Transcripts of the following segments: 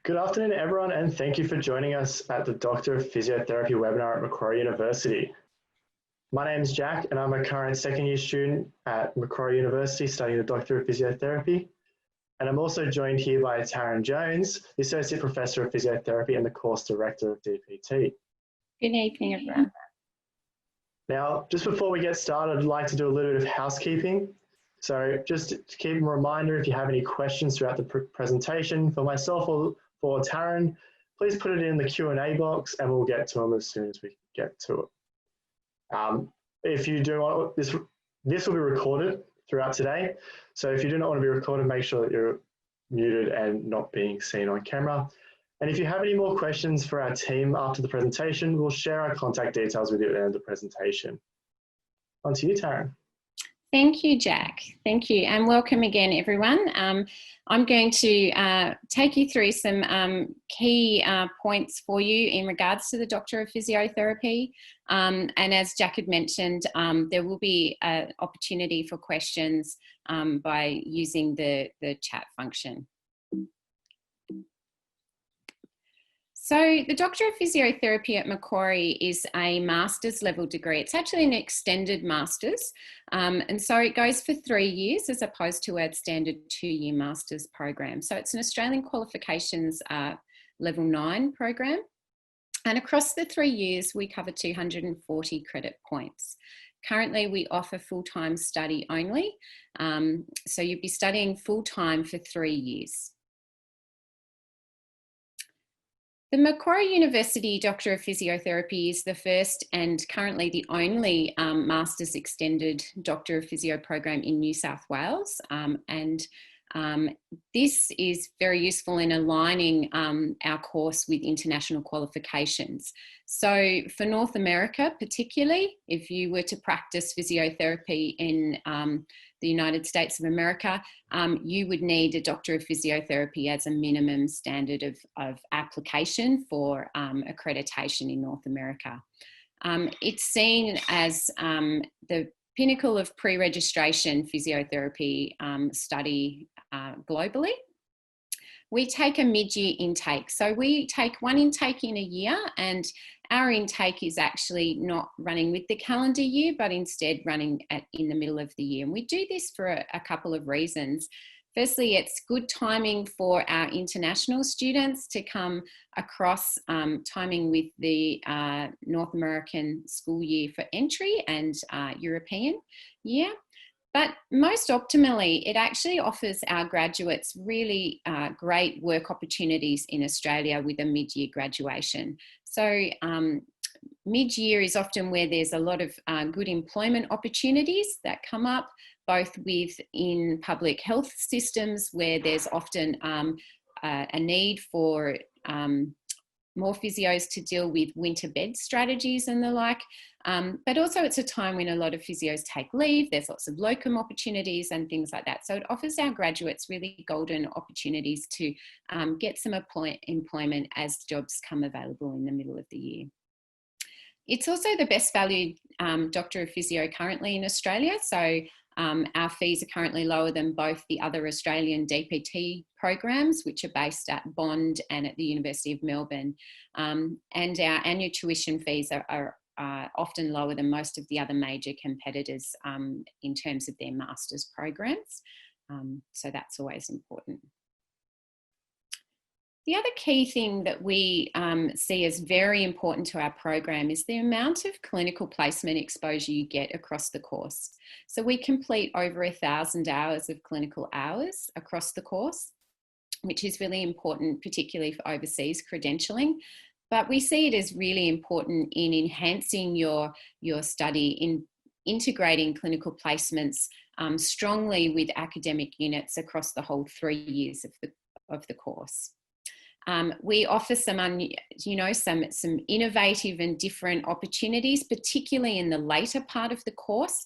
Good afternoon, everyone, and thank you for joining us at the Doctor of Physiotherapy webinar at Macquarie University. My name is Jack, and I'm a current second year student at Macquarie University studying the Doctor of Physiotherapy. And I'm also joined here by Taryn Jones, the Associate Professor of Physiotherapy and the Course Director of DPT. Good evening, everyone. Now, just before we get started, I'd like to do a little bit of housekeeping. So just to keep a reminder, if you have any questions throughout the presentation for myself or for Taryn, please put it in the Q&A box and we'll get to them as soon as we get to it. If you do want, this will be recorded throughout today. So if you do not want to be recorded, make sure that you're muted and not being seen on camera. And if you have any more questions for our team after the presentation, we'll share our contact details with you at the end of the presentation. On to you, Taryn. Thank you, Jack. Thank you, and welcome again, everyone. I'm going to take you through some key points for you in regards to the Doctor of Physiotherapy. And as Jack had mentioned, there will be an opportunity for questions by using the chat function. So the Doctor of Physiotherapy at Macquarie is a master's level degree. It's actually an extended master's. And so it goes for 3 years as opposed to our standard 2-year master's program. So it's an Australian Qualifications Level 9 program. And across the 3 years, we cover 240 credit points. Currently, we offer full-time study only. So you'd be studying full-time for 3 years. The Macquarie University Doctor of Physiotherapy is the first and currently the only Master's Extended Doctor of Physio program in New South Wales. This is very useful in aligning our course with international qualifications. So for North America particularly, if you were to practice physiotherapy in the United States of America, you would need a Doctor of Physiotherapy as a minimum standard of application for accreditation in North America. It's seen as the pinnacle of pre-registration physiotherapy study globally. We take a mid-year intake. So we take one intake in a year, and our intake is actually not running with the calendar year, but instead running in the middle of the year. And we do this for a couple of reasons. Firstly, it's good timing for our international students to come across, timing with the North American school year for entry and European year. But most optimally, it actually offers our graduates really great work opportunities in Australia with a mid-year graduation. So mid-year is often where there's a lot of good employment opportunities that come up, both within public health systems where there's often a need for more physios to deal with winter bed strategies and the like. But also it's a time when a lot of physios take leave, there's lots of locum opportunities and things like that. So it offers our graduates really golden opportunities to get some employment as jobs come available in the middle of the year. It's also the best valued Doctor of Physio currently in Australia. So our fees are currently lower than both the other Australian DPT programs, which are based at Bond and at the University of Melbourne. And our annual tuition fees are often lower than most of the other major competitors in terms of their master's programs. So that's always important. The other key thing that we see as very important to our program is the amount of clinical placement exposure you get across the course. So we complete over 1,000 hours of clinical hours across the course, which is really important, particularly for overseas credentialing. But we see it as really important in enhancing your study, in integrating clinical placements strongly with academic units across the whole 3 years of the course. We offer some innovative and different opportunities, particularly in the later part of the course,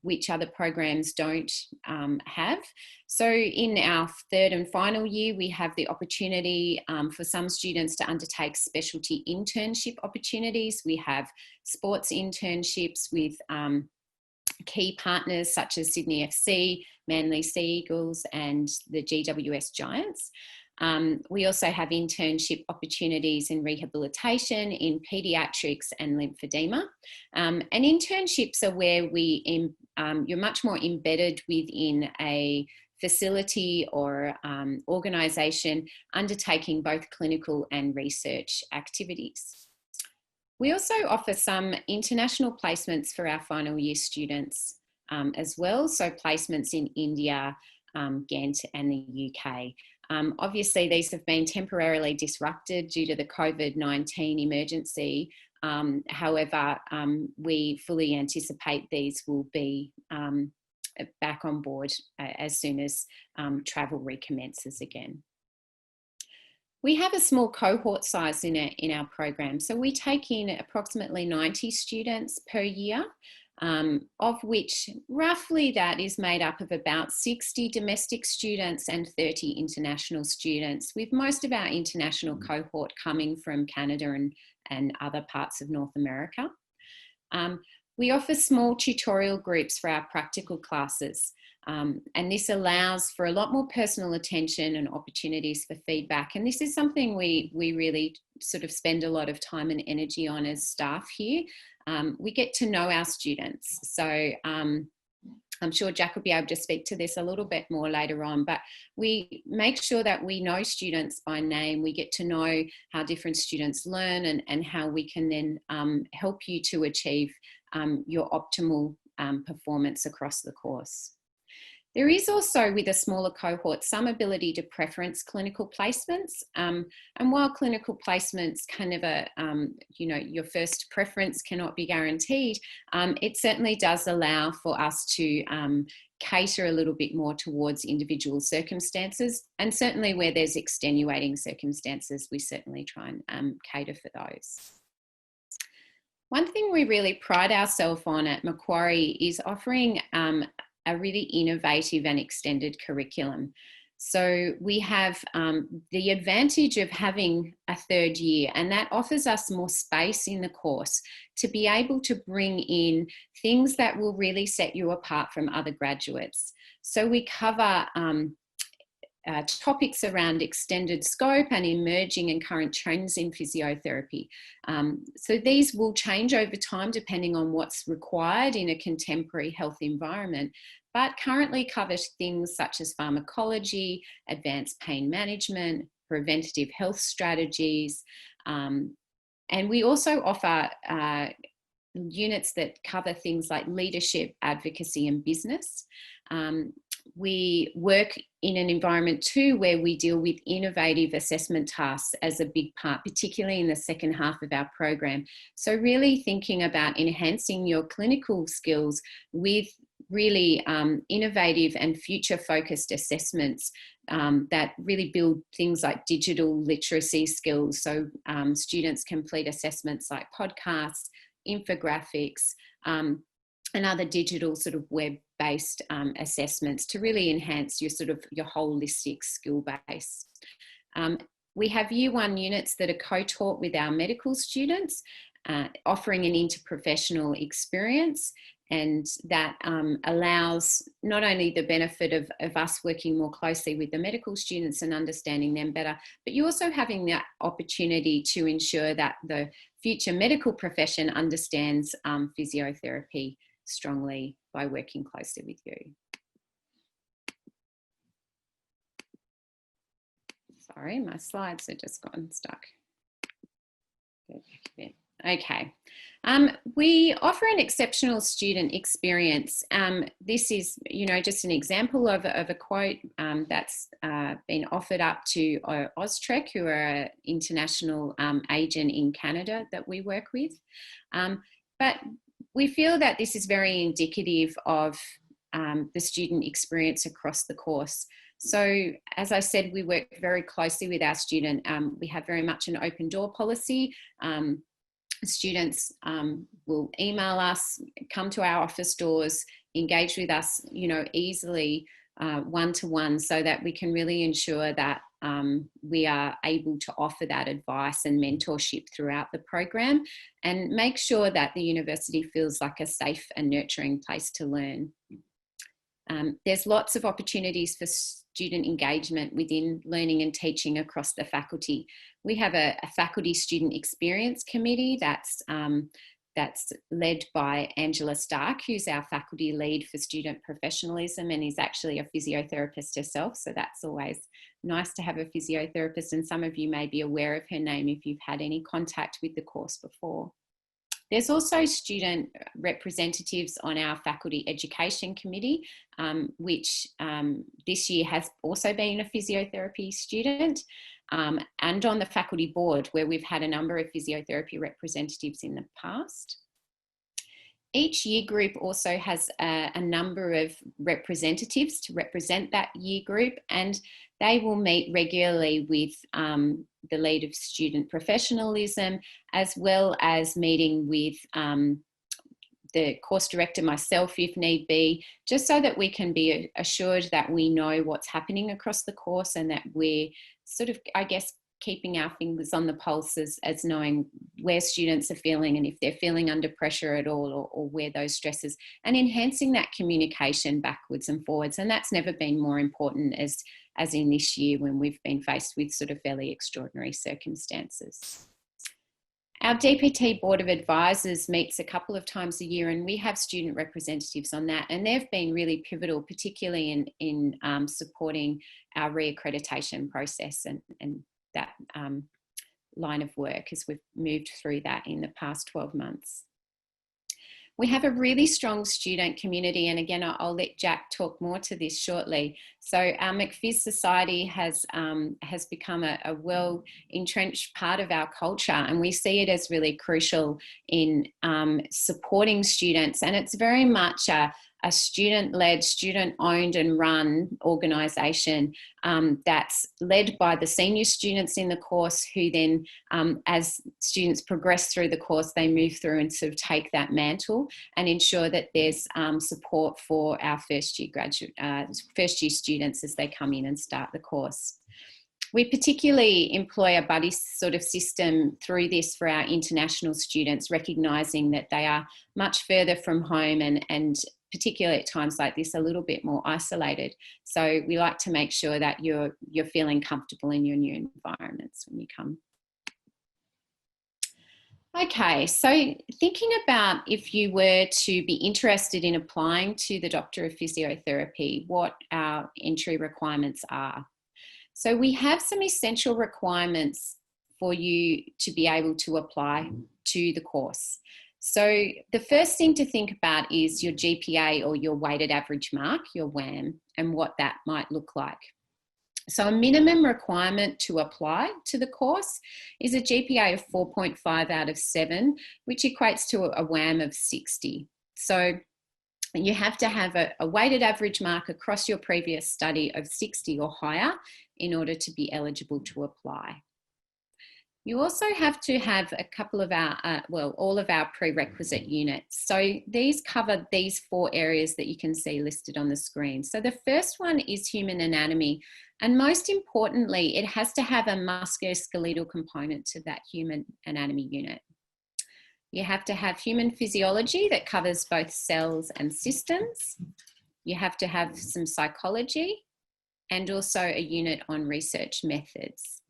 which other programs don't have. So in our third and final year, we have the opportunity for some students to undertake specialty internship opportunities. We have sports internships with key partners such as Sydney FC, Manly Sea Eagles and the GWS Giants. We also have internship opportunities in rehabilitation, in paediatrics and lymphedema. And internships are where you're much more embedded within a facility or organisation undertaking both clinical and research activities. We also offer some international placements for our final year students as well, so placements in India, Ghent and the UK. Obviously, these have been temporarily disrupted due to the COVID-19 emergency. However, we fully anticipate these will be back on board as soon as travel recommences again. We have a small cohort size in our program. So we take in approximately 90 students per year, of which roughly that is made up of about 60 domestic students and 30 international students, with most of our international cohort coming from Canada and other parts of North America. We offer small tutorial groups for our practical classes, and this allows for a lot more personal attention and opportunities for feedback. And this is something we really sort of spend a lot of time and energy on as staff here. We get to know our students. So I'm sure Jack will be able to speak to this a little bit more later on, but we make sure that we know students by name. We get to know how different students learn and how we can then help you to achieve your optimal performance across the course. There is also, with a smaller cohort, some ability to preference clinical placements. And while clinical placements kind of your first preference cannot be guaranteed, it certainly does allow for us to cater a little bit more towards individual circumstances. And certainly where there's extenuating circumstances, we certainly try and cater for those. One thing we really pride ourselves on at Macquarie is offering a really innovative and extended curriculum. So we have the advantage of having a third year, and that offers us more space in the course to be able to bring in things that will really set you apart from other graduates. So we cover topics around extended scope and emerging and current trends in physiotherapy. So these will change over time depending on what's required in a contemporary health environment, but currently covers things such as pharmacology, advanced pain management, preventative health strategies, and we also offer units that cover things like leadership, advocacy and business. We work in an environment too where we deal with innovative assessment tasks as a big part, particularly in the second half of our program. So really thinking about enhancing your clinical skills with really innovative and future focused assessments that really build things like digital literacy skills. So students complete assessments like podcasts, infographics, and other digital sort of web-based assessments to really enhance your your holistic skill base. We have Year 1 units that are co-taught with our medical students, offering an interprofessional experience, and that allows not only the benefit of us working more closely with the medical students and understanding them better, but you also having that opportunity to ensure that the future medical profession understands physiotherapy strongly by working closely with you. Sorry, my slides have just gotten stuck. Okay. We offer an exceptional student experience. This is, just an example of a quote that's been offered up to Austrek, who are an international agent in Canada that we work with. But we feel that this is very indicative of the student experience across the course. So as I said, we work very closely with our student. We have very much an open door policy. Students will email us, come to our office doors, engage with us, easily one-to-one, so that we can really ensure that we are able to offer that advice and mentorship throughout the program and make sure that the university feels like a safe and nurturing place to learn. There's lots of opportunities for student engagement within learning and teaching across the faculty. We have a faculty student experience committee that's led by Angela Stark, who's our faculty lead for student professionalism and is actually a physiotherapist herself. So that's always nice to have a physiotherapist, and some of you may be aware of her name if you've had any contact with the course before. There's also student representatives on our faculty education committee, which this year has also been a physiotherapy student, and on the faculty board, where we've had a number of physiotherapy representatives in the past. Each year group also has a number of representatives to represent that year group, and they will meet regularly with the lead of student professionalism, as well as meeting with the course director, myself, if need be, just so that we can be assured that we know what's happening across the course and that we're sort of, I guess, keeping our fingers on the pulse as knowing where students are feeling and if they're feeling under pressure at all, or where those stresses, and enhancing that communication backwards and forwards. And that's never been more important as in this year, when we've been faced with sort of fairly extraordinary circumstances. Our DPT Board of Advisors meets a couple of times a year, and we have student representatives on that, and they've been really pivotal, particularly in supporting our reaccreditation process and that line of work as we've moved through that in the past 12 months. We have a really strong student community, and again, I'll let Jack talk more to this shortly. So our McPhys Society has become a well-entrenched part of our culture, and we see it as really crucial in supporting students, and it's very much a student-led, student-owned and run organisation that's led by the senior students in the course, who then, as students progress through the course, they move through and sort of take that mantle and ensure that there's support for our first-year students as they come in and start the course. We particularly employ a buddy sort of system through this for our international students, recognising that they are much further from home and particularly at times like this, a little bit more isolated. So we like to make sure that you're feeling comfortable in your new environments when you come. Okay, so thinking about if you were to be interested in applying to the Doctor of Physiotherapy, what our entry requirements are. So we have some essential requirements for you to be able to apply to the course. So the first thing to think about is your GPA, or your weighted average mark, your WAM, and what that might look like. So a minimum requirement to apply to the course is a GPA of 4.5 out of 7, which equates to a WAM of 60. So you have to have a weighted average mark across your previous study of 60 or higher in order to be eligible to apply. You also have to have a couple of our, all of our prerequisite units. So these cover these 4 areas that you can see listed on the screen. So the first one is human anatomy. And most importantly, it has to have a musculoskeletal component to that human anatomy unit. You have to have human physiology that covers both cells and systems. You have to have some psychology, and also a unit on research methods.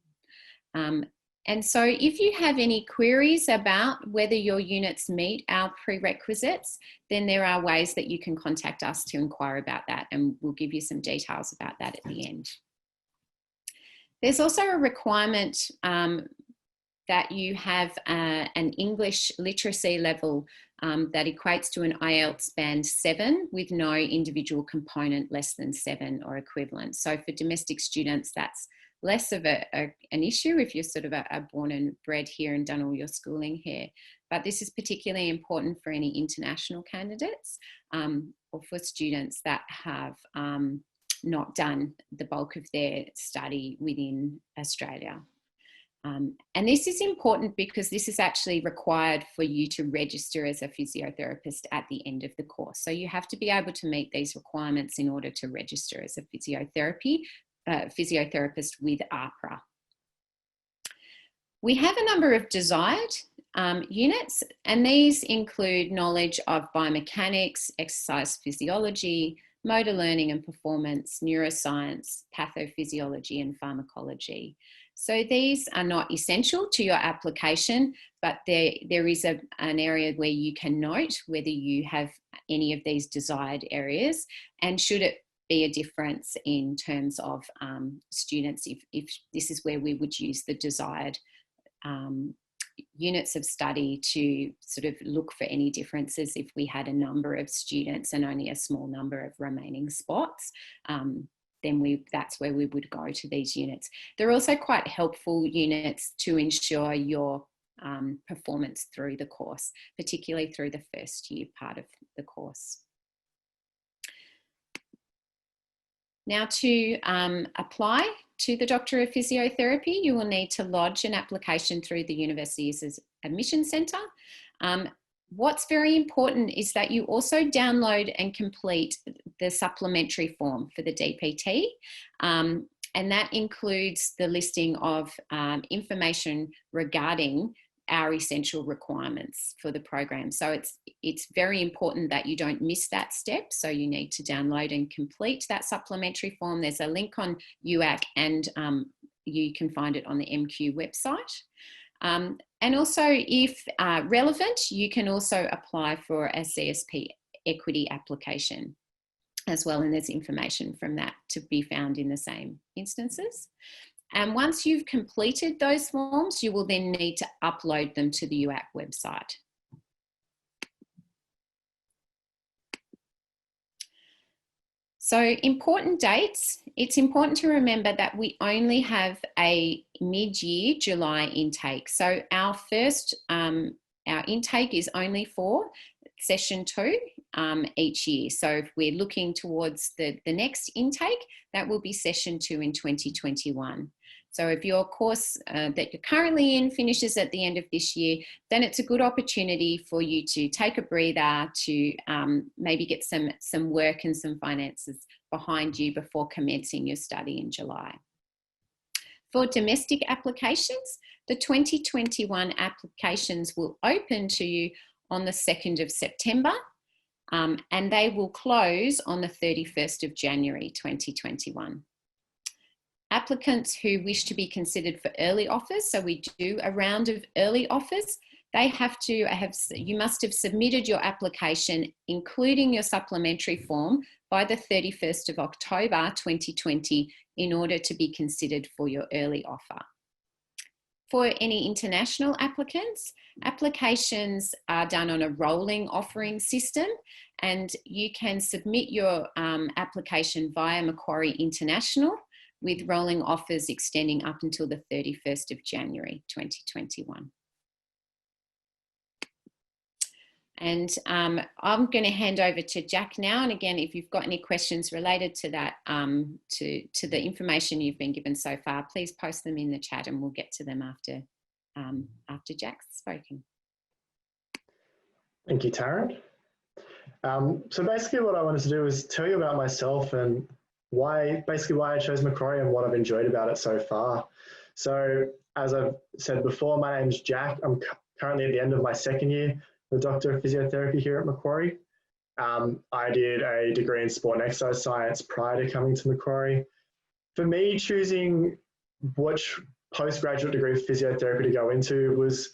And so if you have any queries about whether your units meet our prerequisites, then there are ways that you can contact us to inquire about that, and we'll give you some details about that at the end. There's also a requirement that you have an English literacy level that equates to an IELTS band 7 with no individual component less than 7 or equivalent. So for domestic students, that's less of an issue if you're sort of born and bred here and done all your schooling here. But this is particularly important for any international candidates or for students that have not done the bulk of their study within Australia. And this is important because this is actually required for you to register as a physiotherapist at the end of the course. So you have to be able to meet these requirements in order to register as a physiotherapist with AHPRA. We have a number of desired units, and these include knowledge of biomechanics, exercise physiology, motor learning and performance, neuroscience, pathophysiology and pharmacology. So these are not essential to your application, but there is an area where you can note whether you have any of these desired areas, and should it be a difference in terms of students, if this is where we would use the desired units of study to sort of look for any differences if we had a number of students and only a small number of remaining spots. Then that's where we would go to these units. They're also quite helpful units to ensure your performance through the course, particularly through the first year part of the course. Now, to apply to the Doctor of Physiotherapy, you will need to lodge an application through the university's admission centre. What's very important is that you also download and complete the supplementary form for the DPT, and that includes the listing of information regarding our essential requirements for the program. So it's very important that you don't miss that step. So you need to download and complete that supplementary form. There's a link on UAC, and you can find it on the MQ website. And also, if relevant, you can also apply for a CSP equity application as well, and there's information from that to be found in the same instances. And once you've completed those forms, you will then need to upload them to the UAC website. So important dates, it's important to remember that we only have a mid-year July intake. So our first, our intake is only for session 2 each year. So if we're looking towards the next intake, that will be session 2 in 2021. So if your course that you're currently in finishes at the end of this year, then it's a good opportunity for you to take a breather, to maybe get some work and some finances behind you before commencing your study in July. For domestic applications, the 2021 applications will open to you on the 2nd of September, and they will close on the 31st of January 2021. Applicants who wish to be considered for early offers, so we do a round of early offers, you must have submitted your application, including your supplementary form, by the 31st of October 2020 in order to be considered for your early offer. For any international applicants, applications are done on a rolling offering system, and you can submit your application via Macquarie International, with rolling offers extending up until the 31st of January 2021. And I'm going to hand over to Jack now. And again, if you've got any questions related to that, to the information you've been given so far, please post them in the chat and we'll get to them after Jack's spoken. Thank you, Taryn. So basically what I wanted to do is tell you about myself and why I chose Macquarie and what I've enjoyed about it so far. So as I've said before, my name's Jack. I'm currently at the end of my 2nd year, the Doctor of Physiotherapy here at Macquarie. I did a degree in sport and exercise science prior to coming to Macquarie. For me, choosing which postgraduate degree of physiotherapy to go into was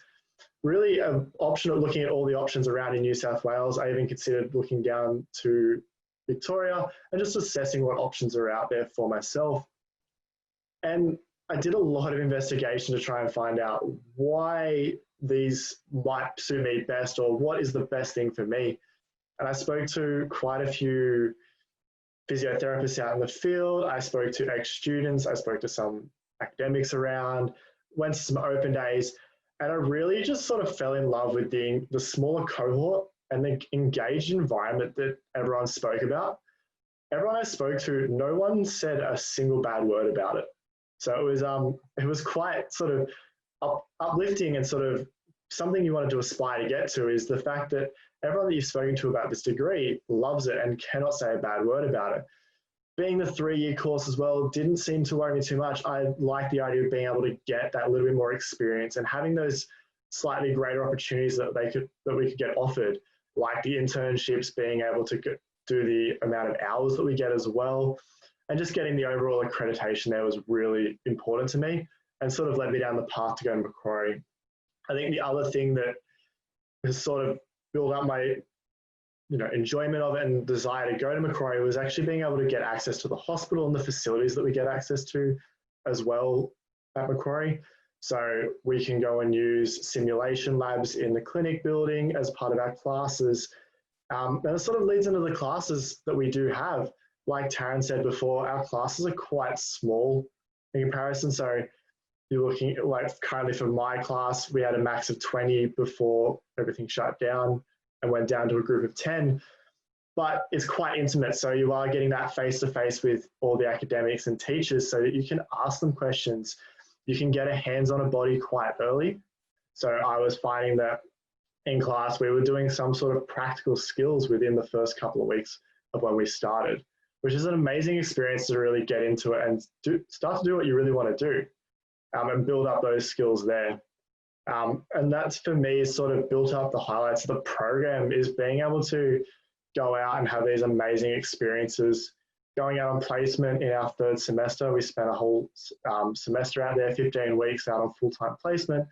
really an option of looking at all the options around in New South Wales. I even considered looking down to Victoria and just assessing what options are out there for myself. And I did a lot of investigation to try and find out why these might suit me best, or what is the best thing for me. And I spoke to quite a few physiotherapists out in the field. I spoke to ex-students. I spoke to some academics around, went to some open days, and I really just sort of fell in love with the smaller cohort and the engaged environment that everyone spoke about. Everyone I spoke to, no one said a single bad word about it. So it was quite sort of uplifting, and sort of something you wanted to aspire to get to is the fact that everyone that you've spoken to about this degree loves it and cannot say a bad word about it. Being the 3-year course as well didn't seem to worry me too much. I like the idea of being able to get that little bit more experience and having those slightly greater opportunities that we could get offered, like the internships, being able to do the amount of hours that we get as well. And just getting the overall accreditation there was really important to me and sort of led me down the path to go to Macquarie. I think the other thing that has sort of built up my enjoyment of it and desire to go to Macquarie was actually being able to get access to the hospital and the facilities that we get access to as well at Macquarie. So we can go and use simulation labs in the clinic building as part of our classes. And it sort of leads into the classes that we do have. Like Taryn said before, our classes are quite small in comparison. So you're looking at, like, currently for my class, we had a max of 20 before everything shut down and went down to a group of 10. But it's quite intimate. So you are getting that face-to-face with all the academics and teachers so that you can ask them questions. You can get a hands on a body quite early. So I was finding that in class, we were doing some sort of practical skills within the first couple of weeks of when we started, which is an amazing experience to really get into it and start to do what you really want to do, and build up those skills there. And that's, for me, sort of built up the highlights of the program, is being able to go out and have these amazing experiences. Going out on placement in our third semester, we spent a whole semester out there, 15 weeks out on full-time placement.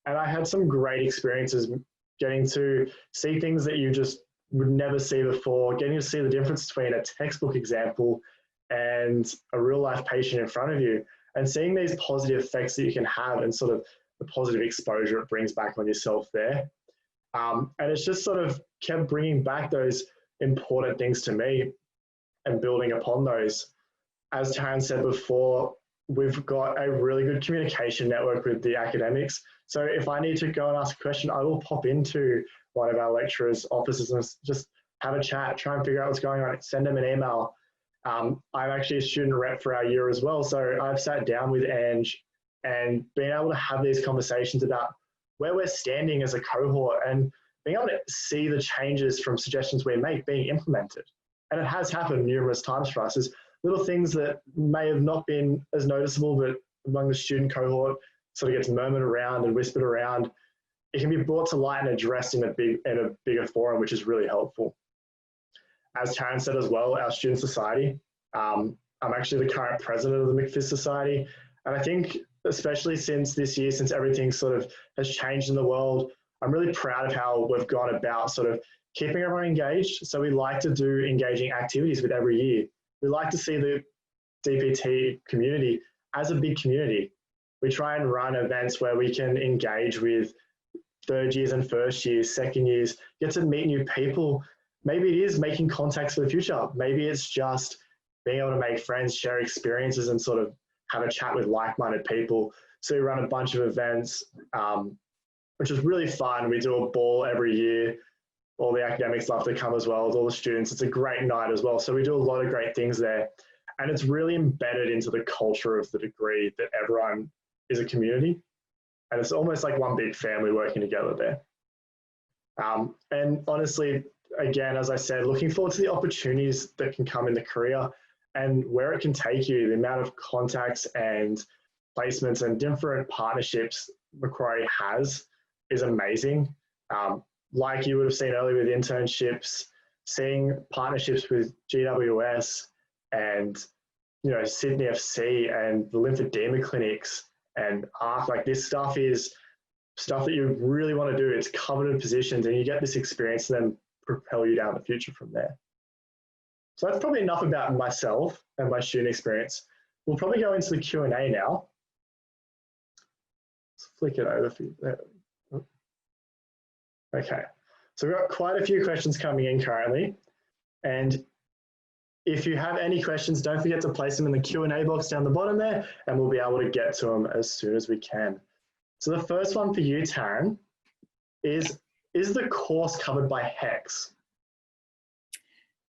And I had some great experiences getting to see things that you just would never see before, getting to see the difference between a textbook example and a real-life patient in front of you, and seeing these positive effects that you can have and sort of the positive exposure it brings back on yourself there. And it's just sort of kept bringing back those important things to me and building upon those. As Taryn said before, we've got a really good communication network with the academics. So if I need to go and ask a question, I will pop into one of our lecturers' offices and just have a chat, try and figure out what's going on, send them an email. I'm actually a student rep for our year as well. So I've sat down with Ange and being able to have these conversations about where we're standing as a cohort and being able to see the changes from suggestions we make being implemented. And it has happened numerous times for us. There's little things that may have not been as noticeable, but among the student cohort sort of gets murmured around and whispered around. It can be brought to light and addressed in a bigger forum, which is really helpful. As Taryn said as well, our student society, I'm actually the current president of the McPhys Society. And I think, especially since this year, since everything sort of has changed in the world, I'm really proud of how we've gone about sort of keeping everyone engaged. So we like to do engaging activities with every year. We like to see the DPT community as a big community. We try and run events where we can engage with third years and first years, second years, get to meet new people. Maybe it is making contacts for the future. Maybe it's just being able to make friends, share experiences, and sort of have a chat with like-minded people. So we run a bunch of events, which is really fun. We do a ball every year. All the academics love to come as well as all the students. It's a great night as well. So we do a lot of great things there. And it's really embedded into the culture of the degree that everyone is a community. And it's almost like one big family working together there. And honestly, again, as I said, looking forward to the opportunities that can come in the career and where it can take you. The amount of contacts and placements and different partnerships Macquarie has is amazing. Like you would have seen earlier with internships, seeing partnerships with GWS and Sydney FC and the lymphedema clinics and ARC, like this stuff is stuff that you really want to do. It's coveted positions and you get this experience and then propel you down the future from there. So that's probably enough about myself and my student experience. We'll probably go into the Q&A now. Let's flick it over for you there. Okay, so we've got quite a few questions coming in currently. And if you have any questions, don't forget to place them in the Q&A box down the bottom there, and we'll be able to get to them as soon as we can. So the first one for you, Taryn, is the course covered by HECS?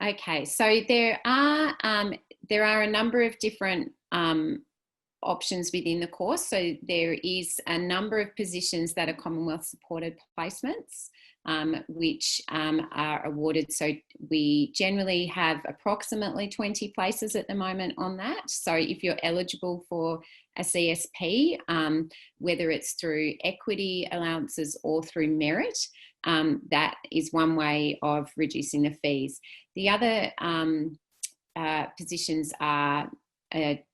Okay, so there are a number of different options within the course. So there is a number of positions that are Commonwealth supported placements, which are awarded. So we generally have approximately 20 places at the moment on that. So if you're eligible for a CSP, whether it's through equity allowances or through merit, that is one way of reducing the fees. The other positions are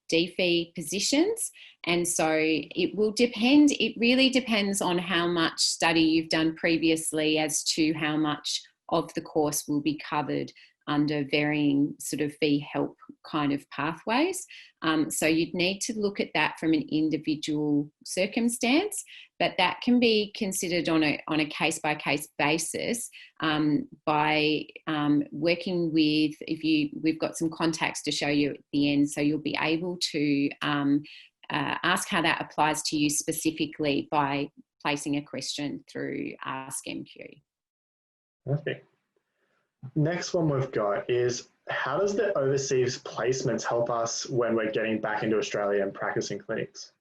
D-fee positions, and so it will depend. It really depends on how much study you've done previously as to how much of the course will be covered under varying sort of fee help kind of pathways. So you'd need to look at that from an individual circumstance, but that can be considered on a case-by-case basis by working with, we've got some contacts to show you at the end, so you'll be able to ask how that applies to you specifically by placing a question through Ask MQ. Perfect. Next one we've got is, how does the overseas placements help us when we're getting back into Australia and practicing clinics?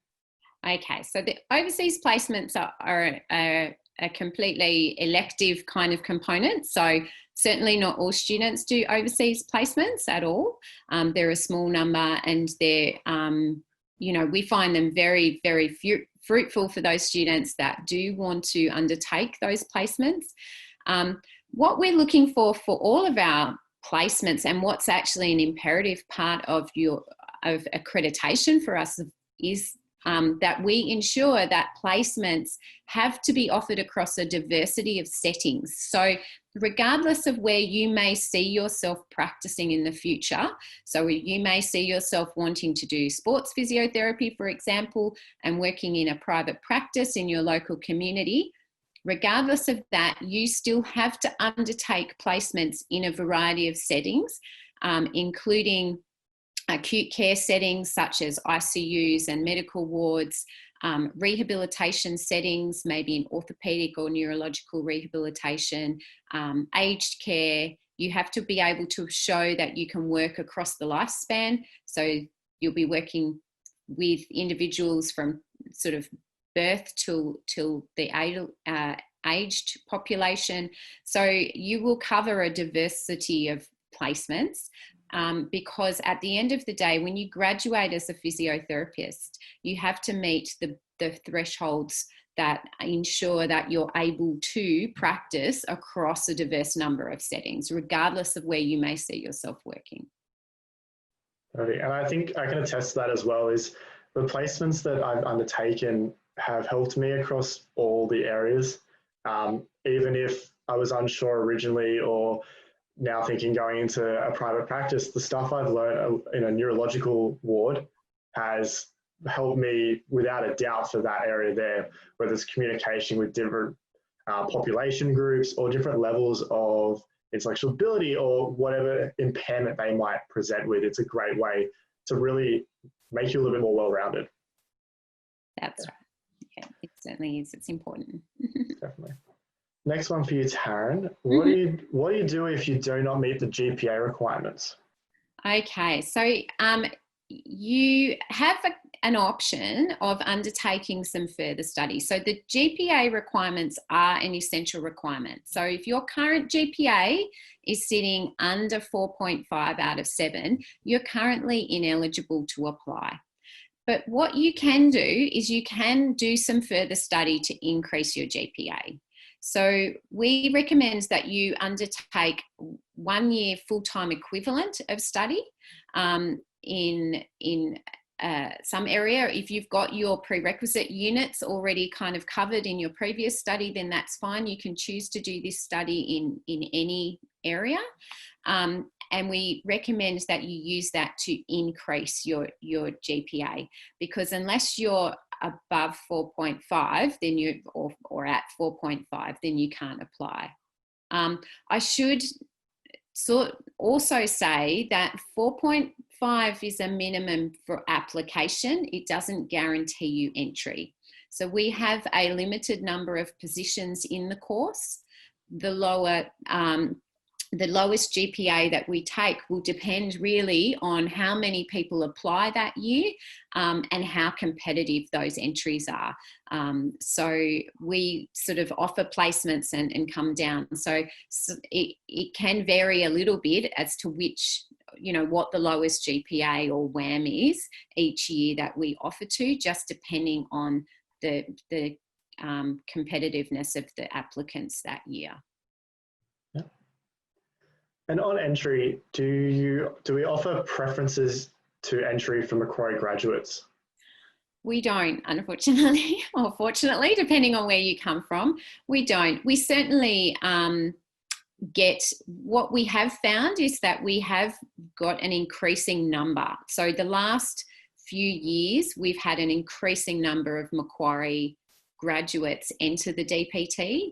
Okay, so the overseas placements are a completely elective kind of component. So certainly not all students do overseas placements at all. They're a small number, and they're, we find them very, very fruitful for those students that do want to undertake those placements. What we're looking for all of our placements, and what's actually an imperative part of accreditation for us, is that we ensure that placements have to be offered across a diversity of settings. So regardless of where you may see yourself practicing in the future, so you may see yourself wanting to do sports physiotherapy, for example, and working in a private practice in your local community, regardless of that, you still have to undertake placements in a variety of settings, including acute care settings such as ICUs and medical wards, rehabilitation settings, maybe in orthopedic or neurological rehabilitation, aged care. You have to be able to show that you can work across the lifespan. So you'll be working with individuals from sort of birth till the aged population. So you will cover a diversity of placements, because at the end of the day, when you graduate as a physiotherapist, you have to meet the thresholds that ensure that you're able to practice across a diverse number of settings, regardless of where you may see yourself working. And I think I can attest to that as well, is the placements that I've undertaken have helped me across all the areas. Even if I was unsure originally, or now thinking going into a private practice, the stuff I've learned in a neurological ward has helped me without a doubt for that area there, whether it's communication with different population groups or different levels of intellectual ability or whatever impairment they might present with. It's a great way to really make you a little bit more well-rounded. That's right. Yeah, it certainly is. It's important. Definitely. Next one for you, Taryn. What do you do if you do not meet the GPA requirements? Okay, so you have an option of undertaking some further study. So the GPA requirements are an essential requirement. So if your current GPA is sitting under 4.5 out of 7, you're currently ineligible to apply. But what you can do is you can do some further study to increase your GPA. So we recommend that you undertake 1 year full-time equivalent of study in some area. If you've got your prerequisite units already kind of covered in your previous study, then that's fine. You can choose to do this study in any area. And we recommend that you use that to increase your GPA, because unless you're above 4.5, then or at 4.5, then you can't apply. I should also say that 4.5 is a minimum for application. It doesn't guarantee you entry. So we have a limited number of positions in the course. The lowest GPA that we take will depend really on how many people apply that year and how competitive those entries are. So we sort of offer placements and come down. So it can vary a little bit as to which, what the lowest GPA or WAM is each year that we offer to, just depending on the competitiveness of the applicants that year. Yeah. And on entry, do we offer preferences to entry for Macquarie graduates? We don't, unfortunately, or fortunately, depending on where you come from. We don't. We certainly what we have found is that we have got an increasing number. So the last few years, we've had an increasing number of Macquarie graduates enter the DPT.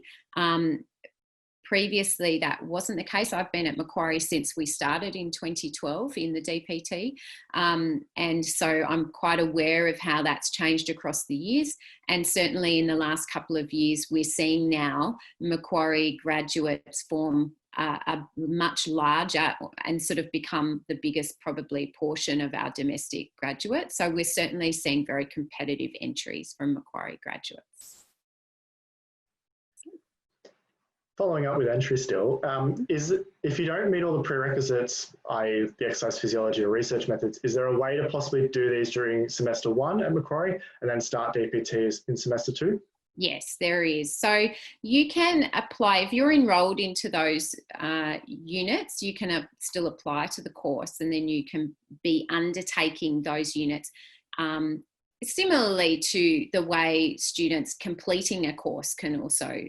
Previously, that wasn't the case. I've been at Macquarie since we started in 2012 in the DPT. And so I'm quite aware of how that's changed across the years. And certainly in the last couple of years, we're seeing now Macquarie graduates form a much larger and sort of become the biggest probably portion of our domestic graduates. So we're certainly seeing very competitive entries from Macquarie graduates. Following up with entry still, if you don't meet all the prerequisites, i.e. the exercise physiology or research methods, is there a way to possibly do these during semester 1 at Macquarie and then start DPTs in semester 2? Yes, there is. So you can apply, if you're enrolled into those units, you can still apply to the course, and then you can be undertaking those units similarly to the way students completing a course can also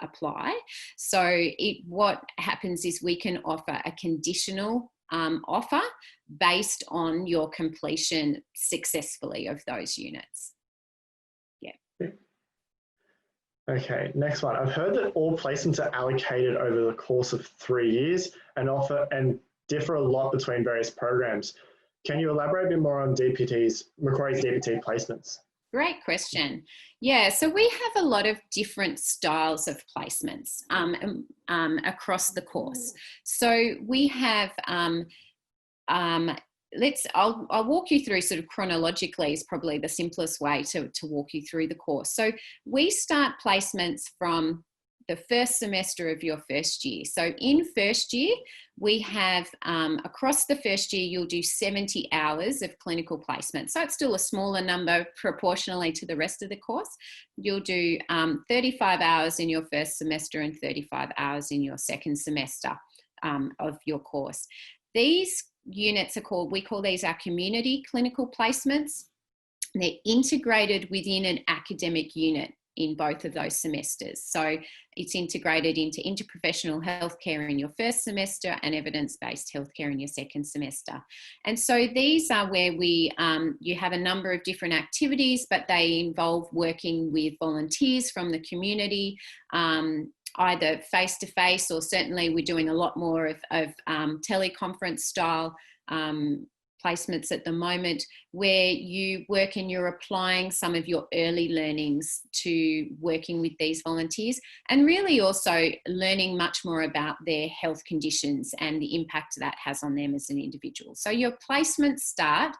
apply. So what happens is we can offer a conditional offer based on your completion successfully of those units. Yeah. Okay, next one. I've heard that all placements are allocated over the course of 3 years and differ a lot between various programs. Can you elaborate a bit more on Macquarie's DPT placements? Great question. Yeah, so we have a lot of different styles of placements across the course. So we have, I'll walk you through sort of chronologically is probably the simplest way to walk you through the course. So we start placements from the first semester of your first year. So in first year, we have across the first year, you'll do 70 hours of clinical placement. So it's still a smaller number proportionally to the rest of the course. You'll do 35 hours in your first semester and 35 hours in your second semester of your course. These units we call these our community clinical placements. They're integrated within an academic unit in both of those semesters. So it's integrated into interprofessional healthcare in your first semester and evidence-based healthcare in your second semester. And so these are where you have a number of different activities, but they involve working with volunteers from the community, either face-to-face, or certainly we're doing a lot more of teleconference style placements at the moment, where you work and you're applying some of your early learnings to working with these volunteers, and really also learning much more about their health conditions and the impact that has on them as an individual. So your placements start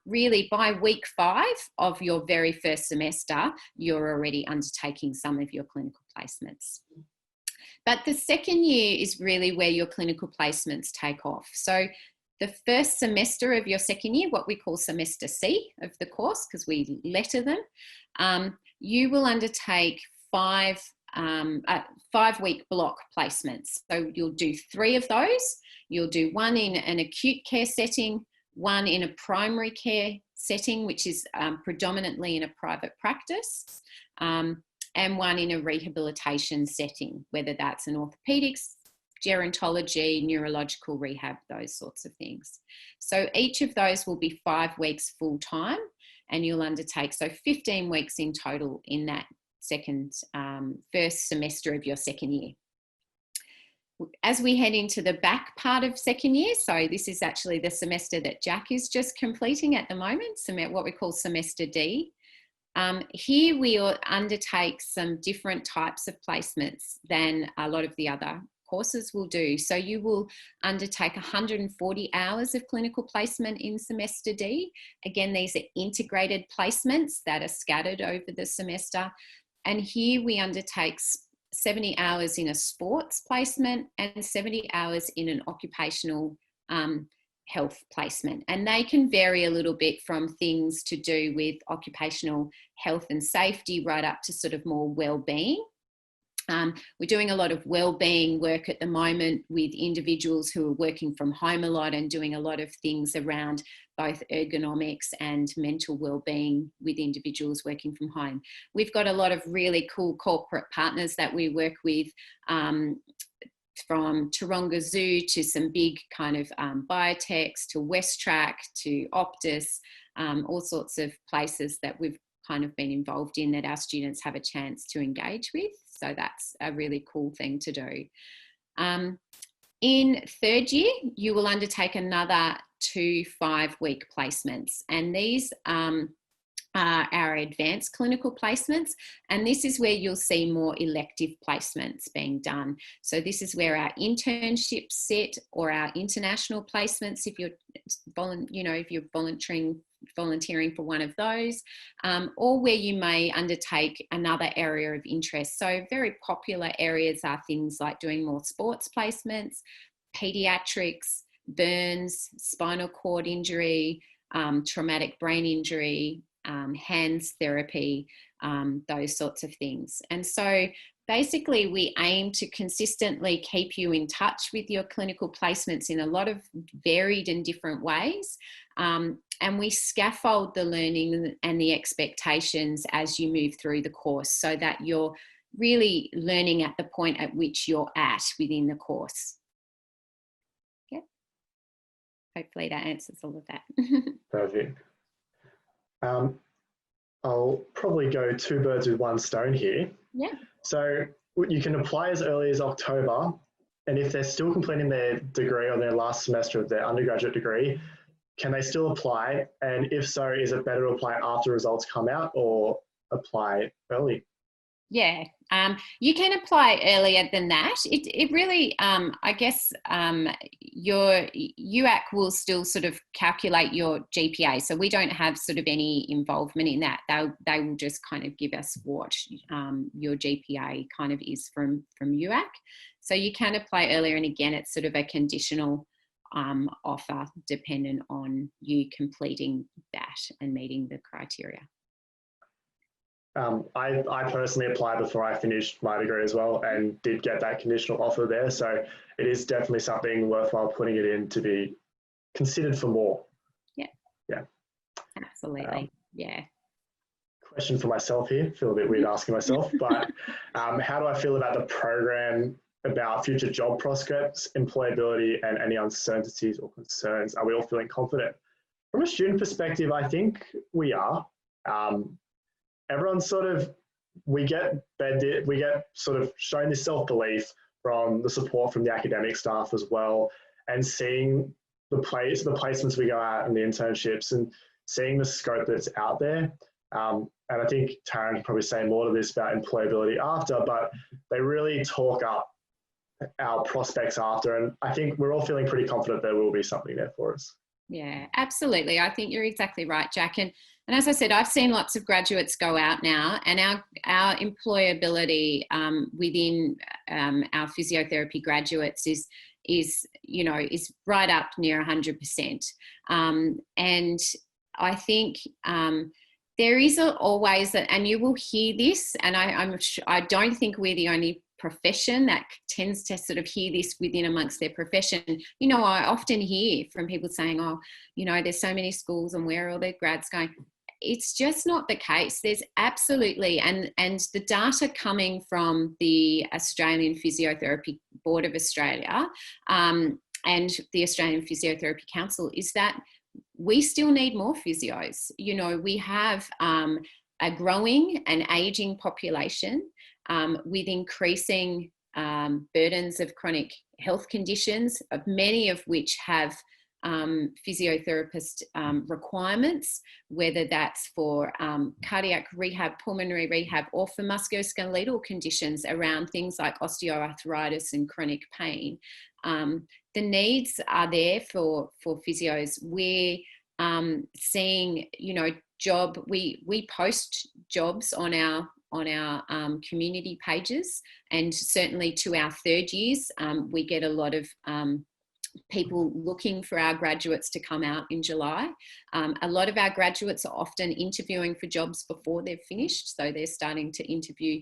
really by week 5 of your very first semester, you're already undertaking some of your clinical placements. But the second year is really where your clinical placements take off. So the first semester of your second year, what we call semester C of the course, because we letter them, you will undertake 5-week block placements. So you'll do 3 of those. You'll do 1 in an acute care setting, 1 in a primary care setting, which is predominantly in a private practice, and 1 in a rehabilitation setting, whether that's an orthopedics, gerontology, neurological rehab, those sorts of things. So each of those will be 5 weeks full time, and you'll undertake, so 15 weeks in total in that first semester of your second year. As we head into the back part of second year, so this is actually the semester that Jack is just completing at the moment, what we call semester D. Here we will undertake some different types of placements than a lot of the other courses will do. So you will undertake 140 hours of clinical placement in semester D. Again, these are integrated placements that are scattered over the semester. And here we undertake 70 hours in a sports placement and 70 hours in an occupational health placement, and they can vary a little bit from things to do with occupational health and safety right up to sort of more well-being. We're doing a lot of well-being work at the moment with individuals who are working from home a lot and doing a lot of things around both ergonomics and mental well-being with individuals working from home. We've got a lot of really cool corporate partners that we work with, from Taronga Zoo to some big kind of biotechs, to Westrack, to Optus, all sorts of places that we've kind of been involved in that our students have a chance to engage with. So that's a really cool thing to do. In third year, you will undertake another 2 5-week placements, and these are our advanced clinical placements, and this is where you'll see more elective placements being done. So this is where our internships sit, or our international placements if you're volunteering for one of those, or where you may undertake another area of interest. So very popular areas are things like doing more sports placements, pediatrics, burns, spinal cord injury, traumatic brain injury, hands therapy, those sorts of things. And so basically we aim to consistently keep you in touch with your clinical placements in a lot of varied and different ways. And we scaffold the learning and the expectations as you move through the course, so that you're really learning at the point at which you're at within the course. Yeah. Hopefully that answers all of that. Perfect. I'll probably go 2 birds with 1 stone here. Yeah. So you can apply as early as October, and if they're still completing their degree or their last semester of their undergraduate degree, can they still apply? And if so, is it better to apply after results come out or apply early? Yeah, you can apply earlier than that. It really, I guess, your UAC will still sort of calculate your GPA. So we don't have sort of any involvement in that. They will just kind of give us what your GPA kind of is from UAC. So you can apply earlier, and again, it's sort of a conditional offer dependent on you completing that and meeting the criteria. I personally applied before I finished my degree as well, and did get that conditional offer there. So it is definitely something worthwhile putting it in to be considered for more. Yeah. Yeah. Absolutely. Yeah. Question for myself here. Feel a bit weird asking myself, but how do I feel about the program, about future job prospects, employability, and any uncertainties or concerns? Are we all feeling confident? From a student perspective, I think we are. Everyone's sort of, we get sort of shown this self-belief from the support from the academic staff as well, and seeing the placements we go out and the internships, and seeing the scope that's out there. And I think Taryn can probably say more to this about employability after, but they really talk up our prospects after, and I think we're all feeling pretty confident there will be something there for us. Yeah, absolutely. I think you're exactly right, Jack. And as I said, I've seen lots of graduates go out now, and our employability within our physiotherapy graduates is right up near 100%. And I think there is always, and you will hear this, and I don't think we're the only profession that tends to sort of hear this within amongst their profession. I often hear from people saying, oh, there's so many schools, and where are all the grads going? It's just not the case. There's absolutely, and the data coming from the Australian Physiotherapy Board of Australia and the Australian Physiotherapy Council is that we still need more physios. We have a growing and aging population with increasing burdens of chronic health conditions, of many of which have physiotherapist requirements, whether that's for cardiac rehab, pulmonary rehab, or for musculoskeletal conditions around things like osteoarthritis and chronic pain. The needs are there for physios. We're seeing, we post jobs on our community pages, and certainly to our third years, we get a lot of people looking for our graduates to come out in July. A lot of our graduates are often interviewing for jobs before they've finished, so they're starting to interview.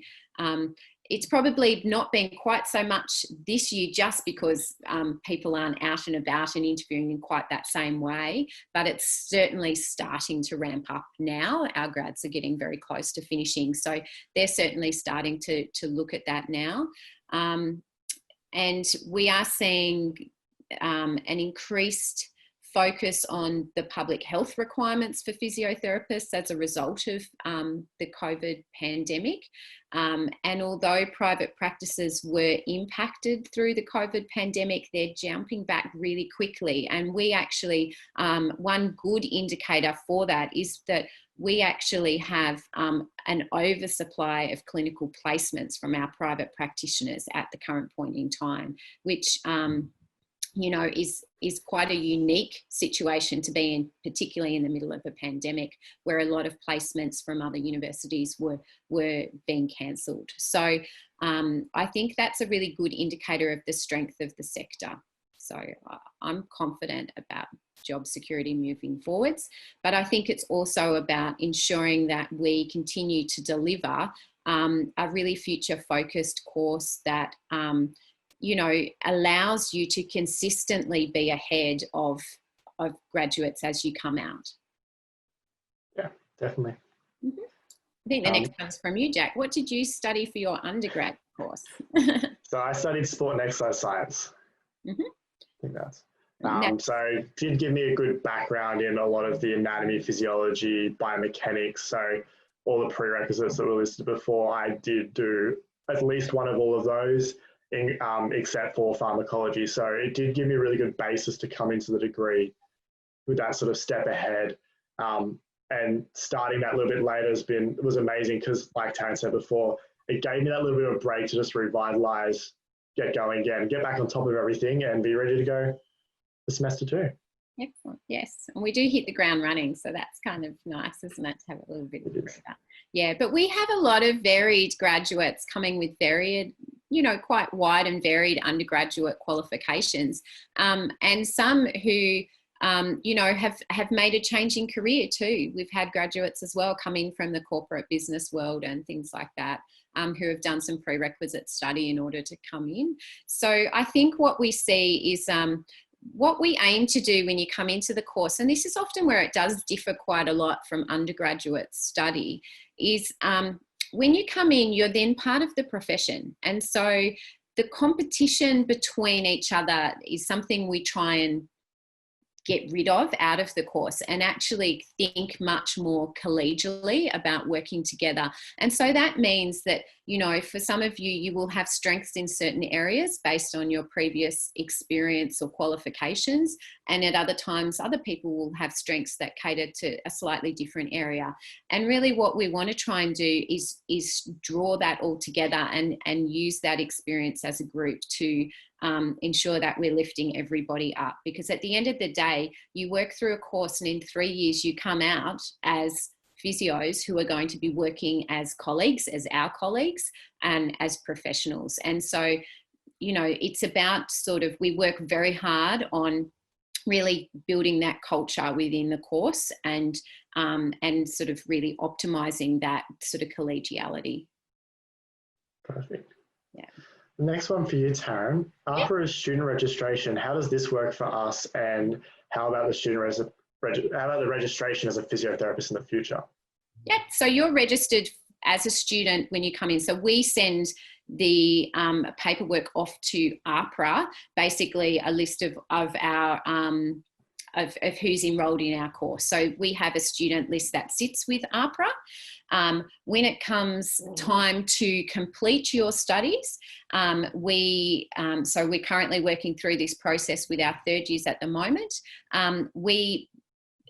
It's probably not been quite so much this year just because people aren't out and about and interviewing in quite that same way, but it's certainly starting to ramp up now. Our grads are getting very close to finishing, so they're certainly starting to look at that now. And we are seeing an increased focus on the public health requirements for physiotherapists as a result of the COVID pandemic. And although private practices were impacted through the COVID pandemic, they're jumping back really quickly. And we actually, one good indicator for that is that we actually have an oversupply of clinical placements from our private practitioners at the current point in time, which you know, is quite a unique situation to be in, particularly in the middle of a pandemic where a lot of placements from other universities were being cancelled. So I think that's a really good indicator of the strength of the sector. So I'm confident about job security moving forwards, but I think it's also about ensuring that we continue to deliver a really future focused course that you know, allows you to consistently be ahead of graduates as you come out. Yeah, definitely. Mm-hmm. I think the next one's from you, Jack. What did you study for your undergrad course? So I studied sport and exercise science. Mm-hmm. I think that's. So it did give me a good background in a lot of the anatomy, physiology, biomechanics. So all the prerequisites that were listed before, I did do at least one of all of those. Except for pharmacology. So it did give me a really good basis to come into the degree with that sort of step ahead. And starting that a little bit later was amazing because, like Taryn said before, it gave me that little bit of a break to just revitalize, get going again, get back on top of everything and be ready to go for semester 2. Excellent. Yes. And we do hit the ground running. So that's kind of nice, isn't it, to have a little bit of that. Yeah. But we have a lot of varied graduates coming with varied, you know, quite wide and varied undergraduate qualifications. And some who, you know, have made a change in career too. We've had graduates as well coming from the corporate business world and things like that, who have done some prerequisite study in order to come in. So I think what we see is what we aim to do when you come into the course, and this is often where it does differ quite a lot from undergraduate study, is when you come in, you're then part of the profession. And so the competition between each other is something we try and get rid of out of the course and actually think much more collegially about working together. And so that means that, you know, for some of you, you will have strengths in certain areas based on your previous experience or qualifications. And at other times, other people will have strengths that cater to a slightly different area. And really what we want to try and do is draw that all together and use that experience as a group to ensure that we're lifting everybody up. Because at the end of the day, you work through a course and in 3 years you come out as physios who are going to be working as colleagues, as our colleagues, and as professionals. And so, you know, it's about sort of, we work very hard on really building that culture within the course and sort of really optimizing that sort of collegiality. Perfect. Yeah. The next one for you, Taryn. After a student registration, how does this work for us, and how about the registration as a physiotherapist in the future? Yeah, so you're registered as a student when you come in. So we send the paperwork off to APRA, basically a list of our of who's enrolled in our course. So we have a student list that sits with APRA. When it comes time to complete your studies, so we're currently working through this process with our third years at the moment. We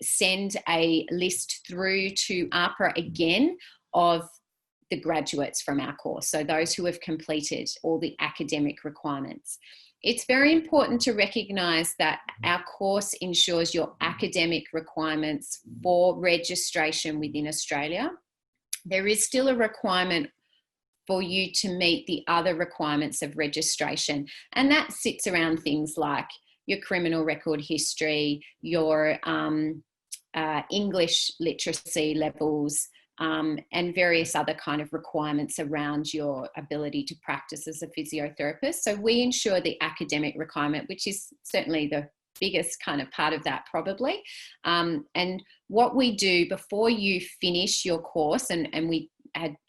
send a list through to APRA again of the graduates from our course, so those who have completed all the academic requirements. It's very important to recognise that our course ensures your academic requirements for registration within Australia. There is still a requirement for you to meet the other requirements of registration, and that sits around things like your criminal record history, your English literacy levels, and various other kind of requirements around your ability to practice as a physiotherapist. So we ensure the academic requirement, which is certainly the biggest kind of part of that probably. And what we do before you finish your course, and we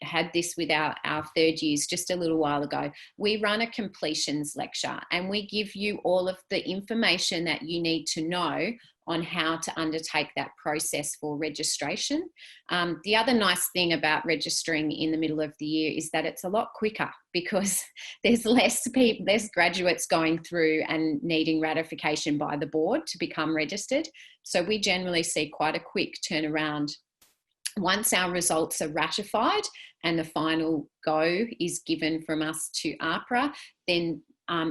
had this with our third years just a little while ago, we run a completions lecture and we give you all of the information that you need to know on how to undertake that process for registration. The other nice thing about registering in the middle of the year is that it's a lot quicker because there's less graduates going through and needing ratification by the board to become registered. So we generally see quite a quick turnaround. Once our results are ratified and the final go is given from us to APRA, then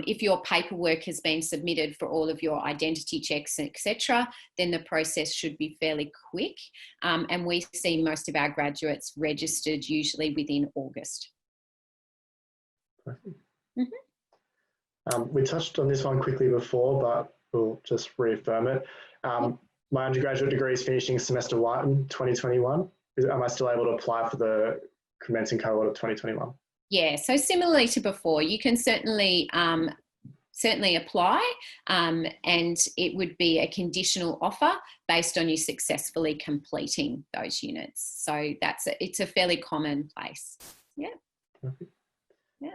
if your paperwork has been submitted for all of your identity checks, etc., then the process should be fairly quick. And we see most of our graduates registered usually within August. Perfect. We touched on this one quickly before, but we'll just reaffirm it. My undergraduate degree is finishing semester 1, 2021. Am I still able to apply for the commencing cohort of 2021? Yeah, so similarly to before, you can certainly apply, and it would be a conditional offer based on you successfully completing those units. So it's a fairly common place. Yeah. Perfect. Yeah.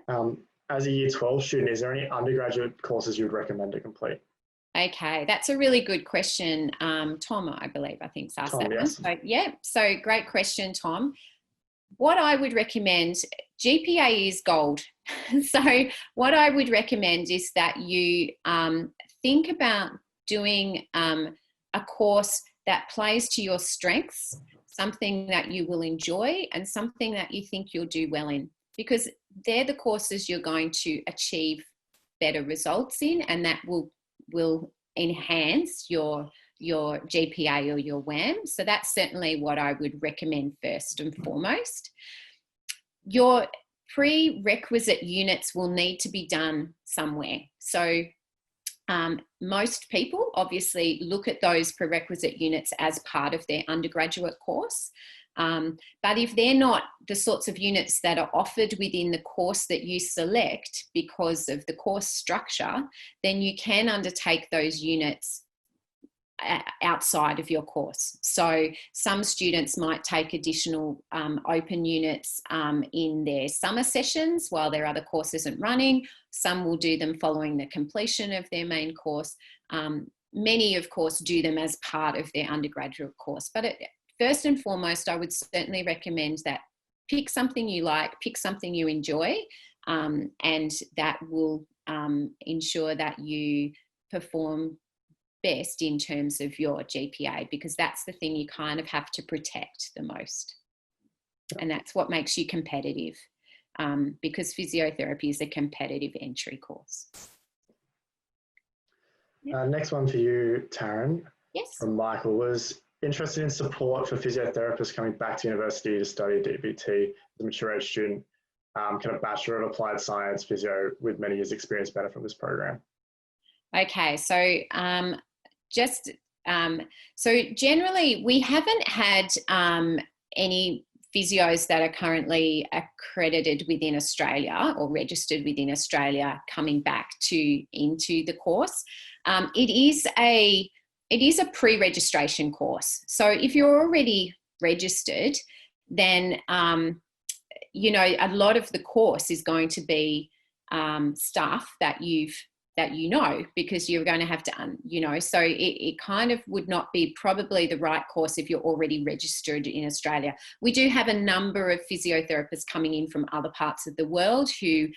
As a Year 12 student, is there any undergraduate courses you would recommend to complete? Okay, that's a really good question. Tom, I think, asked that one. So, yeah, so great question, Tom. What I would recommend, GPA is gold. So what I would recommend is that you think about doing a course that plays to your strengths, something that you will enjoy and something that you think you'll do well in, because they're the courses you're going to achieve better results in, and that will enhance your GPA or your WAM. So that's certainly what I would recommend first and foremost. Your prerequisite units will need to be done somewhere. So most people obviously look at those prerequisite units as part of their undergraduate course. But if they're not the sorts of units that are offered within the course that you select because of the course structure, then you can undertake those units outside of your course. So some students might take additional open units in their summer sessions while their other course isn't running. Some will do them following the completion of their main course. Many, of course, do them as part of their undergraduate course. But first and foremost, I would certainly recommend that pick something you like, pick something you enjoy, and that will ensure that you perform best in terms of your GPA, because that's the thing you kind of have to protect the most. And that's what makes you competitive, because physiotherapy is a competitive entry course. Next one for you, Taryn. Yes. From Michael, was interested in support for physiotherapists coming back to university to study DPT as a mature age student. Can a Bachelor of Applied Science physio with many years experience benefit from this program? Okay, so so generally we haven't had any physios that are currently accredited within Australia or registered within Australia coming back into the course. It is a pre-registration course. So if you're already registered, then a lot of the course is going to be stuff that you know, because you're going to have to, so it kind of would not be probably the right course if you're already registered in Australia. We do have a number of physiotherapists coming in from other parts of the world who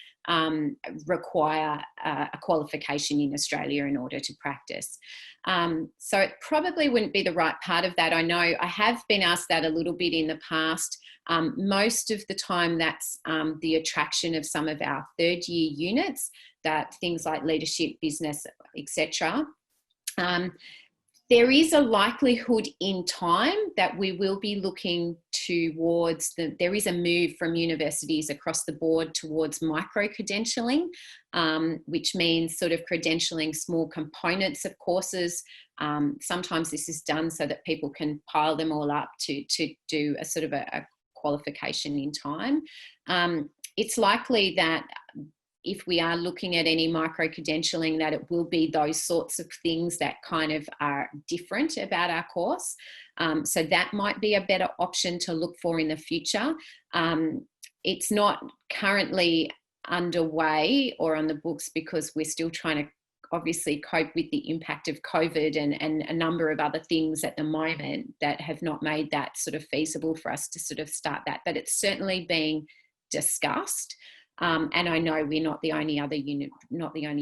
require a qualification in Australia in order to practice. So it probably wouldn't be the right part of that. I know I have been asked that a little bit in the past. Most of the time that's the attraction of some of our third year units, that things like leadership, business, etc. There is a likelihood in time that we will be looking towards there is a move from universities across the board towards micro-credentialing, which means sort of credentialing small components of courses. Sometimes this is done so that people can pile them all up to do a sort of a qualification in time. It's likely that if we are looking at any micro-credentialing, that it will be those sorts of things that kind of are different about our course. So that might be a better option to look for in the future. It's not currently underway or on the books because we're still trying to obviously cope with the impact of COVID and a number of other things at the moment that have not made that sort of feasible for us to sort of start that. But it's certainly being discussed. And I know we're not the only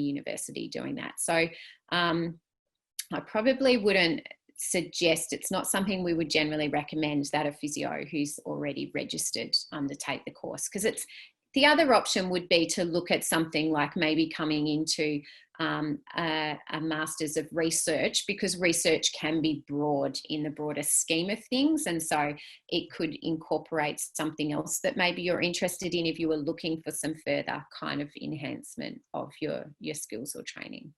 university doing that. So I probably wouldn't suggest, it's not something we would generally recommend that a physio who's already registered undertake the course, because it's the other option would be to look at something like maybe coming into a Masters of Research, because research can be broad in the broader scheme of things, and so it could incorporate something else that maybe you're interested in if you were looking for some further kind of enhancement of your skills or training.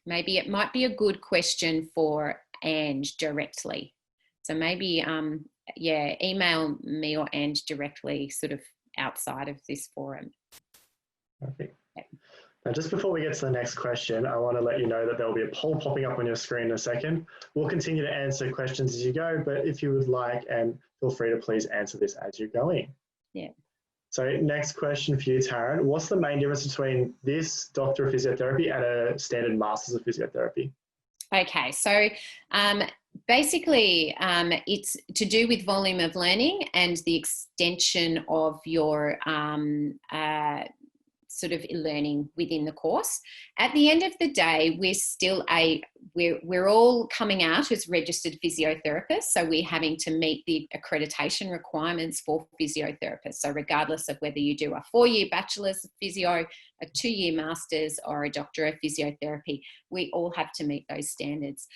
Maybe it might be a good question for Ange directly. So maybe, email me or Ange directly sort of outside of this forum. Okay. Now, just before we get to the next question, I want to let you know that there will be a poll popping up on your screen in a second. We'll continue to answer questions as you go, but if you would like, and feel free to please answer this as you're going. Yeah. So next question for you, Taryn. What's the main difference between this Doctor of Physiotherapy and a standard Masters of Physiotherapy? Okay, so basically it's to do with volume of learning and the extension of your sort of learning within the course. At the end of the day, we're all coming out as registered physiotherapists, so we're having to meet the accreditation requirements for physiotherapists. So regardless of whether you do a 4-year bachelor's of physio, a 2-year master's, or a doctor of physiotherapy, we all have to meet those standards.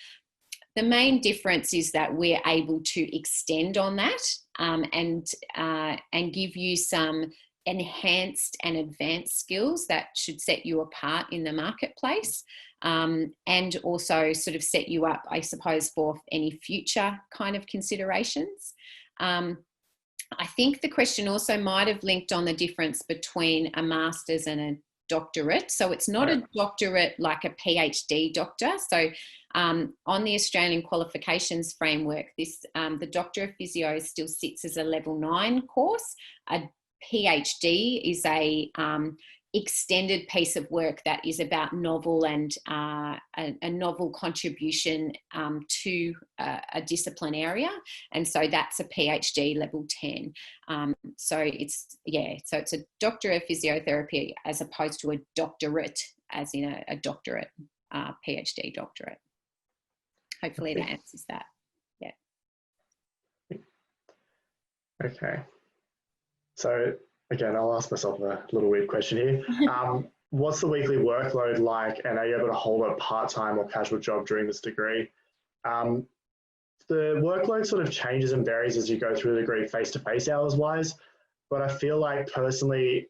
The main difference is that we're able to extend on that and give you some enhanced and advanced skills that should set you apart in the marketplace, and also sort of set you up, I suppose, for any future kind of considerations. I think the question also might have linked on the difference between a master's and a doctorate. So it's not a doctorate like a PhD doctor. So on the Australian qualifications framework, the Doctor of Physio still sits as a level 9 course. A PhD is a extended piece of work that is about novel and a novel contribution to a discipline area, and so that's a PhD level 10. So it's a Doctor of Physiotherapy as opposed to a doctorate, as in a doctorate, PhD doctorate. Hopefully that answers that. Yeah. Okay. So again, I'll ask myself a little weird question here. What's the weekly workload like, and are you able to hold a part-time or casual job during this degree? The workload sort of changes and varies as you go through the degree face-to-face hours-wise, but I feel like personally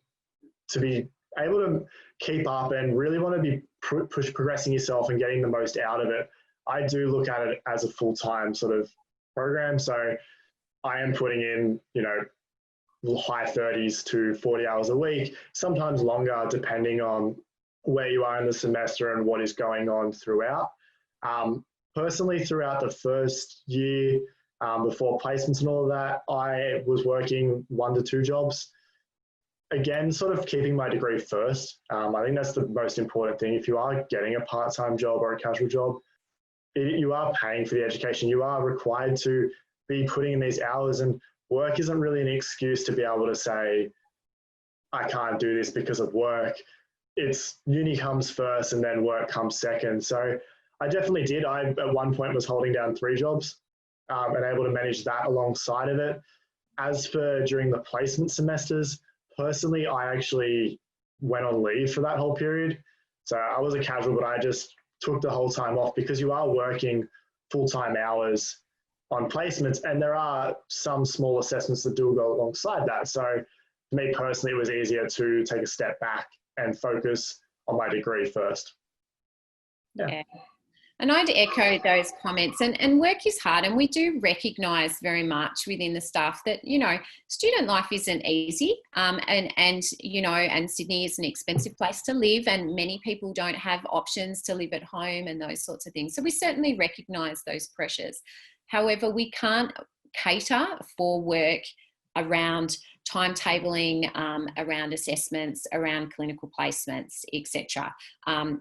to be able to keep up and really want to be progressing yourself and getting the most out of it, I do look at it as a full-time sort of program. So I am putting in, high 30s to 40 hours a week, sometimes longer, depending on where you are in the semester and what is going on throughout. Personally, throughout the first year, before placements and all of that, I was working 1 to 2 jobs. Again, sort of keeping my degree first. I think that's the most important thing. If you are getting a part-time job or a casual job, you are paying for the education. You are required to be putting in these hours, and work isn't really an excuse to be able to say, I can't do this because of work. It's uni comes first and then work comes second. So I definitely did. I, at one point, was holding down 3 jobs and able to manage that alongside of it. As for during the placement semesters, personally, I actually went on leave for that whole period. So I was a casual, but I just took the whole time off, because you are working full-time hours on placements, and there are some small assessments that do go alongside that. So for me personally, it was easier to take a step back and focus on my degree first. Yeah. And I'd echo those comments, and work is hard, and we do recognise very much within the staff that, you know, student life isn't easy, and you know, and Sydney is an expensive place to live, and many people don't have options to live at home and those sorts of things. So we certainly recognise those pressures. However, we can't cater for work around timetabling, around assessments, around clinical placements, etc.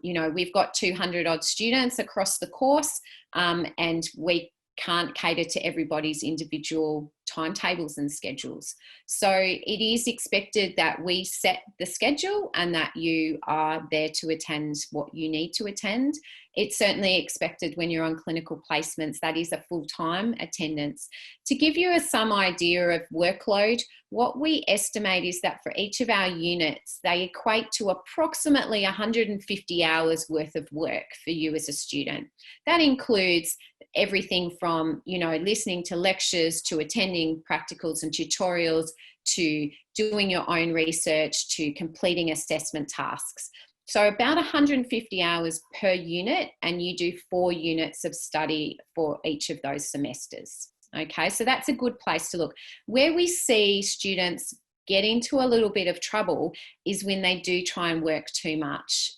You know, we've got 200 odd students across the course, and we can't cater to everybody's individual timetables and schedules. So it is expected that we set the schedule and that you are there to attend what you need to attend. It's certainly expected when you're on clinical placements, that is a full-time attendance. To give you some idea of workload, what we estimate is that for each of our units, they equate to approximately 150 hours worth of work for you as a student. That includes everything from, you know, listening to lectures, to attending practicals and tutorials, to doing your own research, to completing assessment tasks. So about 150 hours per unit, and you do 4 units of study for each of those semesters. Okay, so that's a good place to look. Where we see students get into a little bit of trouble is when they do try and work too much.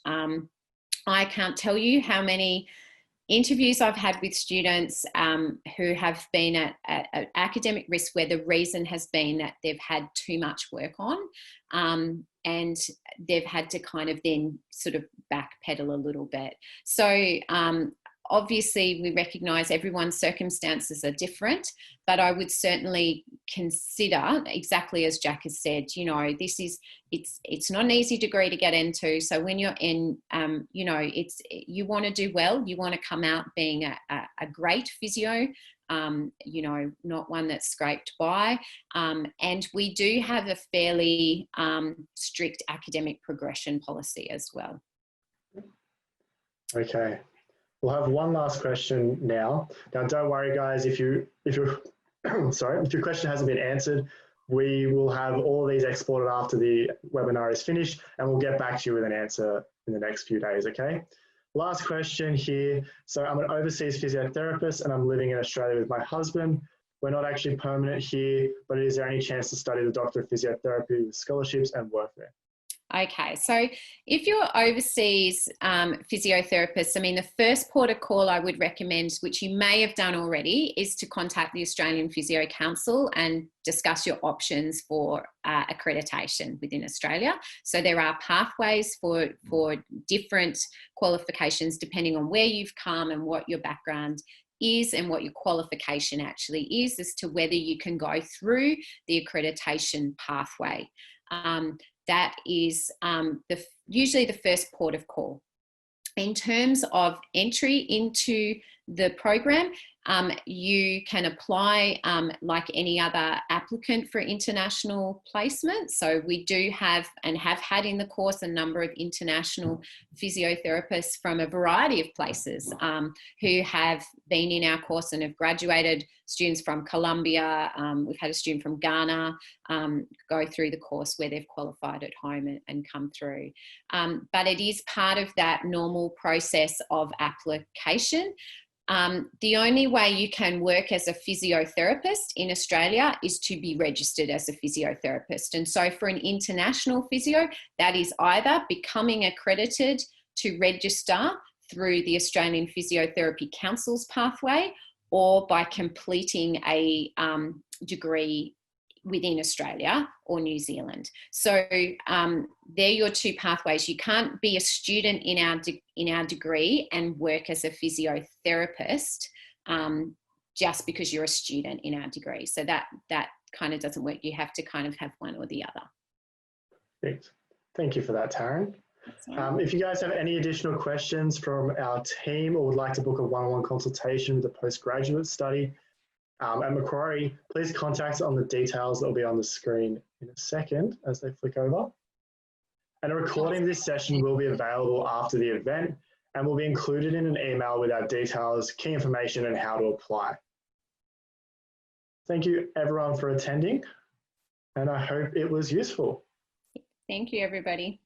I can't tell you how many interviews I've had with students who have been at academic risk where the reason has been that they've had too much work on, and they've had to kind of then sort of backpedal a little bit. So obviously we recognise everyone's circumstances are different, but I would certainly consider, exactly as Jack has said, you know, it's not an easy degree to get into. So when you're in, you know, you want to do well, you want to come out being a great physio, you know, not one that's scraped by. And we do have a fairly strict academic progression policy as well. Okay. We'll have one last question now. Now, don't worry, guys. If your question hasn't been answered, we will have all these exported after the webinar is finished, and we'll get back to you with an answer in the next few days. Okay. Last question here. So I'm an overseas physiotherapist, and I'm living in Australia with my husband. We're not actually permanent here, but is there any chance to study the Doctor of Physiotherapy with scholarships and work there? Okay, so if you're overseas physiotherapists, I mean, the first port of call I would recommend, which you may have done already, is to contact the Australian Physio Council and discuss your options for accreditation within Australia. So there are pathways for different qualifications depending on where you've come and what your background is and what your qualification actually is as to whether you can go through the accreditation pathway. That is usually the first port of call. In terms of entry into the program, you can apply like any other applicant for international placement. So we do have and have had in the course a number of international physiotherapists from a variety of places who have been in our course and have graduated. Students from Colombia, we've had a student from Ghana go through the course where they've qualified at home and come through. But it is part of that normal process of application. The only way you can work as a physiotherapist in Australia is to be registered as a physiotherapist. And so for an international physio, that is either becoming accredited to register through the Australian Physiotherapy Council's pathway, or by completing a degree within Australia or New Zealand. So they're your two pathways. You can't be a student in our degree and work as a physiotherapist just because you're a student in our degree. So that kind of doesn't work. You have to kind of have one or the other. Great. Thank you for that, Taryn. If you guys have any additional questions from our team or would like to book a one-on-one consultation with a postgraduate study at Macquarie, please contact us on the details that will be on the screen in a second as they flick over. And a recording of this session will be available after the event, and will be included in an email with our details, key information, and how to apply. Thank you everyone for attending, and I hope it was useful. Thank you, everybody.